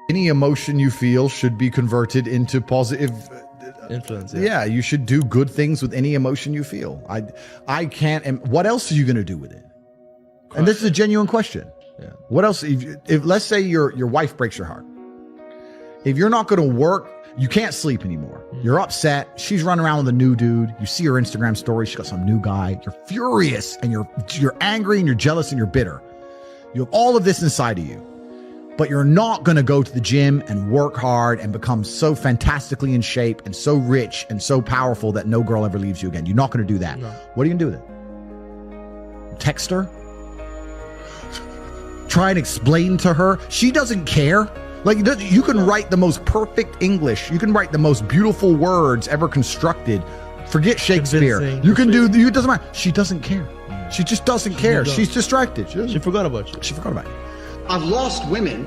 Any emotion you feel should be converted into positive influence. Yeah, you should do good things with any emotion you feel. I can't. And what else are you going to do with it? And this is a genuine question. Yeah. What else? If let's say your wife breaks your heart, if you're not going to work, you can't sleep anymore. You're upset. She's running around with a new dude. You see her Instagram story. She got some new guy. You're furious and you're angry and you're jealous and you're bitter. You have all of this inside of you. But you're not going to go to the gym and work hard and become so fantastically in shape and so rich and so powerful that no girl ever leaves you again. You're not going to do that. No. What are you going to do with it? Text her? Try and explain to her? She doesn't care. Like, you can write the most perfect English. You can write the most beautiful words ever constructed. Forget Shakespeare. You can do, it doesn't matter. She doesn't care. She just doesn't care. She's distracted. She forgot about you. She forgot about you. I've lost women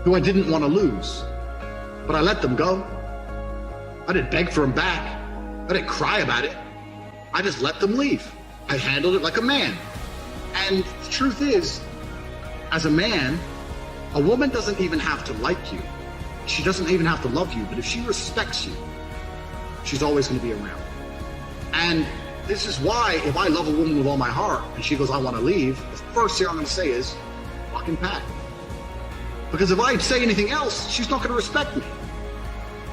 who I didn't want to lose, but I let them go. I didn't beg for them back. I didn't cry about it. I just let them leave. I handled it like a man. And the truth is, as a man, a woman doesn't even have to like you. She doesn't even have to love you, but if she respects you, she's always going to be around. And this is why if I love a woman with all my heart and she goes, I want to leave, the first thing I'm going to say is, fucking pack. Because if I say anything else, she's not going to respect me.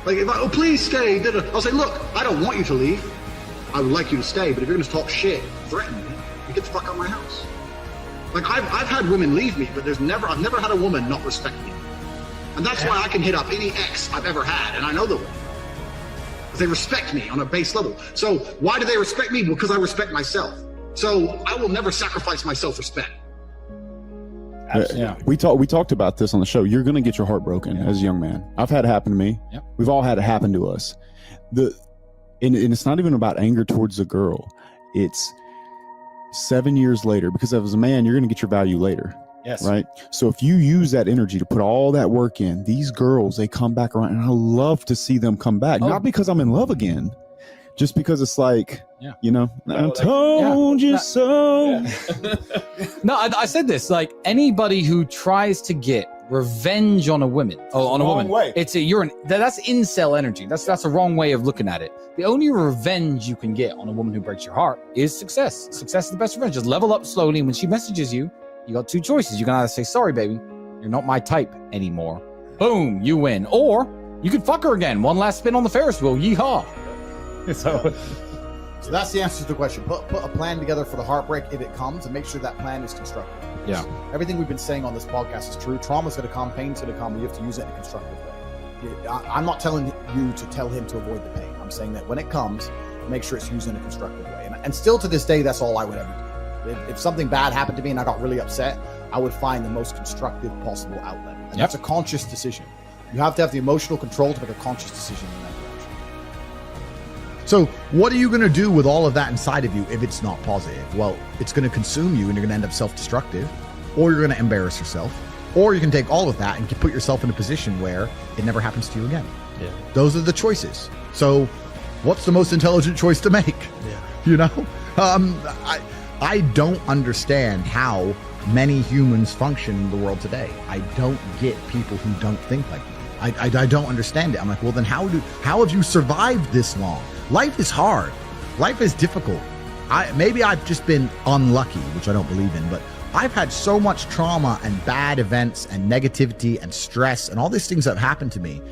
Like, if I, oh, please stay, I'll say, look, I don't want you to leave. I would like you to stay, but if you're going to talk shit, threaten me, you get the fuck out of my house. Like, I've had women leave me, but I've never had a woman not respect me. And that's why I can hit up any ex I've ever had, and I know them. Because they respect me on a base level. So why do they respect me? Because I respect myself. So I will never sacrifice my self-respect. Yeah. We talked about this on the show. You're going to get your heart broken as a young man. I've had it happen to me. Yep. We've all had it happen to us. And it's not even about anger towards the girl. It's 7 years later, because as a man, you're going to get your value later. Yes. Right. So if you use that energy to put all that work in, these girls, they come back around, and I love to see them come back. Not because I'm in love again, just because it's like, you know, I told you so. No, I said this, like, anybody who tries to get revenge on a woman, way. that's incel energy. That's a wrong way of looking at it. The only revenge you can get on a woman who breaks your heart is success. Success is the best revenge. Just level up slowly. And when she messages you, you got two choices. You can either say, sorry, baby, you're not my type anymore. Boom, you win. Or you could fuck her again. One last spin on the Ferris wheel. Yeehaw. So that's the answer to the question. Put a plan together for the heartbreak if it comes, and make sure that plan is constructive. Yeah. Everything we've been saying on this podcast is true. Trauma's going to come, pain's going to come. You have to use it in a constructive way. I'm not telling you to tell him to avoid the pain. I'm saying that when it comes, make sure it's used in a constructive way. And still to this day, that's all I would ever do. If something bad happened to me and I got really upset, I would find the most constructive possible outlet. And that's a conscious decision. You have to have the emotional control to make a conscious decision in that direction. So what are you going to do with all of that inside of you if it's not positive? Well, it's going to consume you and you're going to end up self-destructive, or you're going to embarrass yourself, or you can take all of that and put yourself in a position where it never happens to you again. Yeah. Those are the choices. So what's the most intelligent choice to make? Yeah. You know, I don't understand how many humans function in the world today. I don't get people who don't think like me. I don't understand it. I'm like, well, then how have you survived this long? Life is hard. Life is difficult. Maybe I've just been unlucky, which I don't believe in, but I've had so much trauma and bad events and negativity and stress and all these things that have happened to me,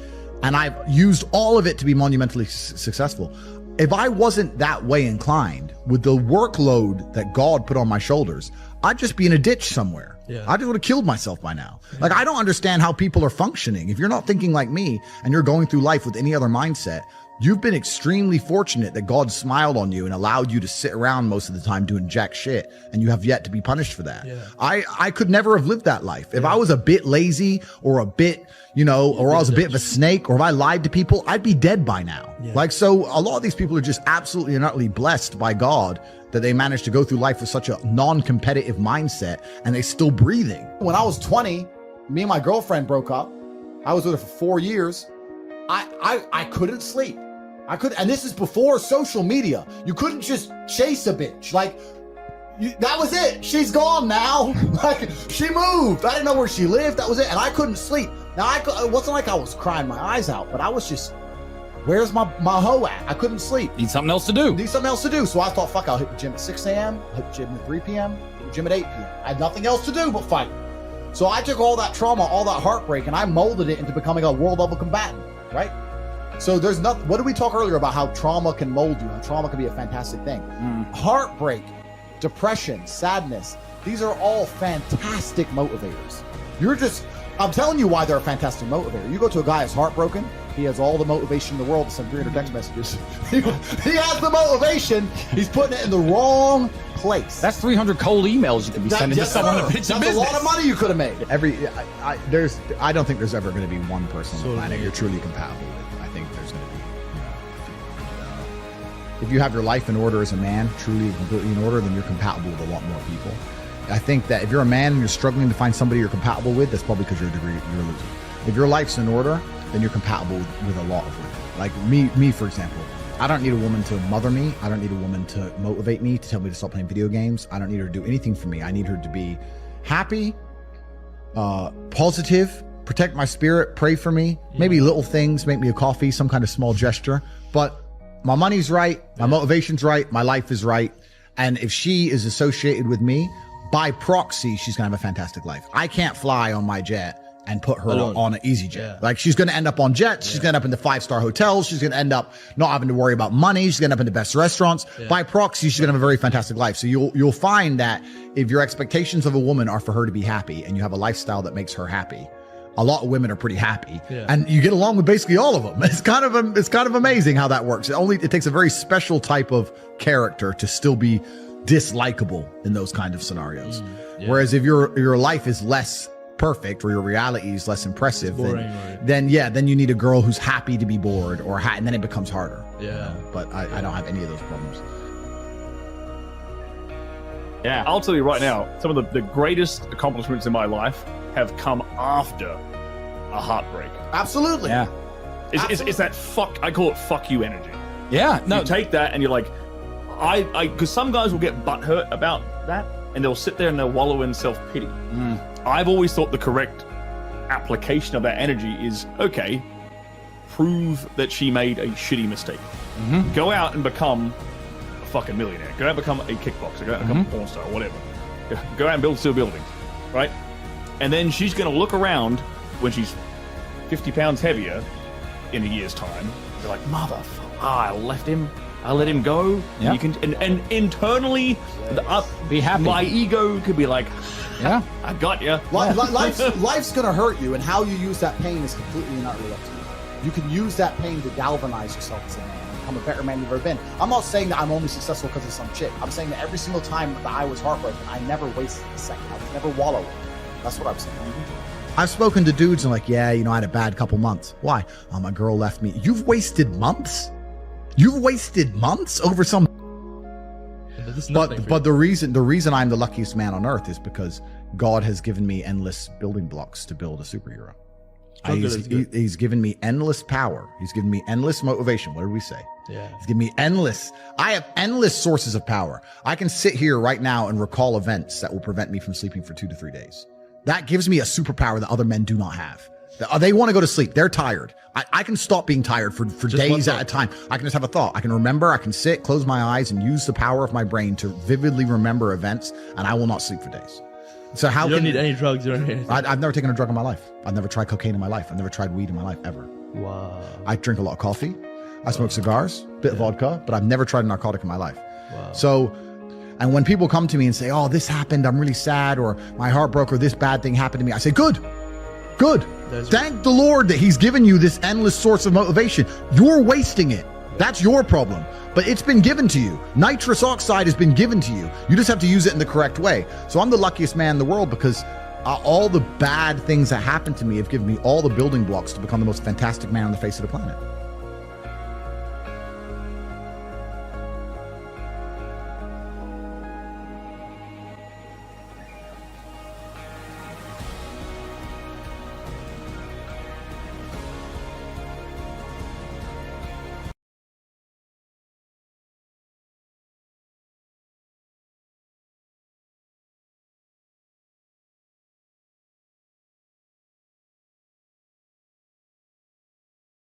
and I've used all of it to be monumentally successful. If I wasn't that way inclined with the workload that God put on my shoulders, I'd just be in a ditch somewhere. Yeah. I just would have killed myself by now. Like, I don't understand how people are functioning. If you're not thinking like me and you're going through life with any other mindset, you've been extremely fortunate that God smiled on you and allowed you to sit around most of the time doing jack shit, and you have yet to be punished for that. Yeah. I could never have lived that life. If I was a bit lazy or a bit, or I was a bit of a snake, or if I lied to people, I'd be dead by now. Yeah. Like, so a lot of these people are just absolutely and utterly blessed by God that they managed to go through life with such a non-competitive mindset, and they're still breathing. When I was 20, me and my girlfriend broke up. I was with her for 4 years. I couldn't sleep. And this is before social media. You couldn't just chase a bitch. Like, That was it. She's gone now. Like, she moved. I didn't know where she lived. That was it. And I couldn't sleep. Now, it wasn't like I was crying my eyes out, but I was just, where's my hoe at? I couldn't sleep. Need something else to do. So I thought, fuck, I'll hit the gym at 6 a.m., hit the gym at 3 p.m., hit the gym at 8 p.m. I had nothing else to do but fight. So I took all that trauma, all that heartbreak, and I molded it into becoming a world level combatant, right? So there's nothing, what did we talk earlier about how trauma can mold you, how trauma can be a fantastic thing? Heartbreak, depression, sadness, these are all fantastic motivators. I'm telling you why they're a fantastic motivator. You go to a guy who's heartbroken, he has all the motivation in the world to send 300 text messages. He has the motivation, he's putting it in the wrong place. That's 300 cold emails you could be sending to someone to pitch a business. That's a lot of money you could have made. I don't think there's ever going to be one person on the planet you're truly compatible with. I think there's going to be, if you have your life in order as a man, truly completely in order, then you're compatible with a lot more people. I think that if you're a man and you're struggling to find somebody you're compatible with, that's probably because you're a loser. If your life's in order, then you're compatible with a lot of women. Like me, for example. I don't need a woman to mother me. I don't need a woman to motivate me, to tell me to stop playing video games. I don't need her to do anything for me. I need her to be happy, positive, protect my spirit, pray for me, maybe little things, make me a coffee, some kind of small gesture. But my money's right, my motivation's right, my life is right. And if she is associated with me, by proxy, she's gonna have a fantastic life. I can't fly on my jet and put her on an easy jet. Yeah. Like, she's going to end up on jets. She's going to end up in the 5-star hotels. She's going to end up not having to worry about money. She's going to end up in the best restaurants. Yeah. By proxy, she's going to have a very fantastic life. So you'll find that if your expectations of a woman are for her to be happy and you have a lifestyle that makes her happy, a lot of women are pretty happy, and you get along with basically all of them. It's kind of amazing how that works. It takes a very special type of character to still be dislikable in those kind of scenarios. Whereas if your life is less perfect, or your reality is less impressive, boring, then you need a girl who's happy to be bored, and then it becomes harder. But I don't have any of those problems. I'll tell you right now, some of the greatest accomplishments in my life have come after a heartbreak. Absolutely. It's that fuck, I call it fuck you energy. You take that and you're like, because some guys will get butthurt about that and they'll sit there and they'll wallow in self-pity. I've always thought the correct application of that energy is, okay, prove that she made a shitty mistake. Go out and become a fucking millionaire. Go out and become a kickboxer. Go out and become a porn star, whatever. Go out and build 2 buildings, right? And then she's going to look around when she's 50 pounds heavier in a year's time. They're like, motherfucker, I let him go. You can, and internally, be happy. My ego could be like, I got you. Life's gonna hurt you, and how you use that pain is completely and utterly up to you. You can use that pain to galvanize yourself as a man and become a better man you've ever been. I'm not saying that I'm only successful because of some chick. I'm saying that every single time that I was heartbroken, I never wasted a second. I was never wallowing. That's what I'm saying. I've spoken to dudes and like, I had a bad couple months. Why? Oh, my girl left me. You've wasted months? You've wasted months over some. But the reason I'm the luckiest man on earth is because God has given me endless building blocks to build a superhero. He's given me endless power. He's given me endless motivation. What did we say? He's given me I have endless sources of power. I can sit here right now and recall events that will prevent me from sleeping for 2 to 3 days. That gives me a superpower that other men do not have. They want to go to sleep. They're tired. I can stop being tired for days at a time. I can just have a thought. I can remember. I can sit, close my eyes, and use the power of my brain to vividly remember events, and I will not sleep for days. So you don't need any drugs or anything? I've never taken a drug in my life. I've never tried cocaine in my life. I've never tried weed in my life, ever. Wow. I drink a lot of coffee. I smoke cigars, bit of vodka, but I've never tried a narcotic in my life. Wow. So, and when people come to me and say, oh, this happened, I'm really sad, or my heart broke, or this bad thing happened to me, I say, good. Thank the Lord that he's given you this endless source of motivation. You're wasting it. That's your problem. But it's been given to you. Nitrous oxide has been given to you. You just have to use it in the correct way. So I'm the luckiest man in the world because all the bad things that happened to me have given me all the building blocks to become the most fantastic man on the face of the planet.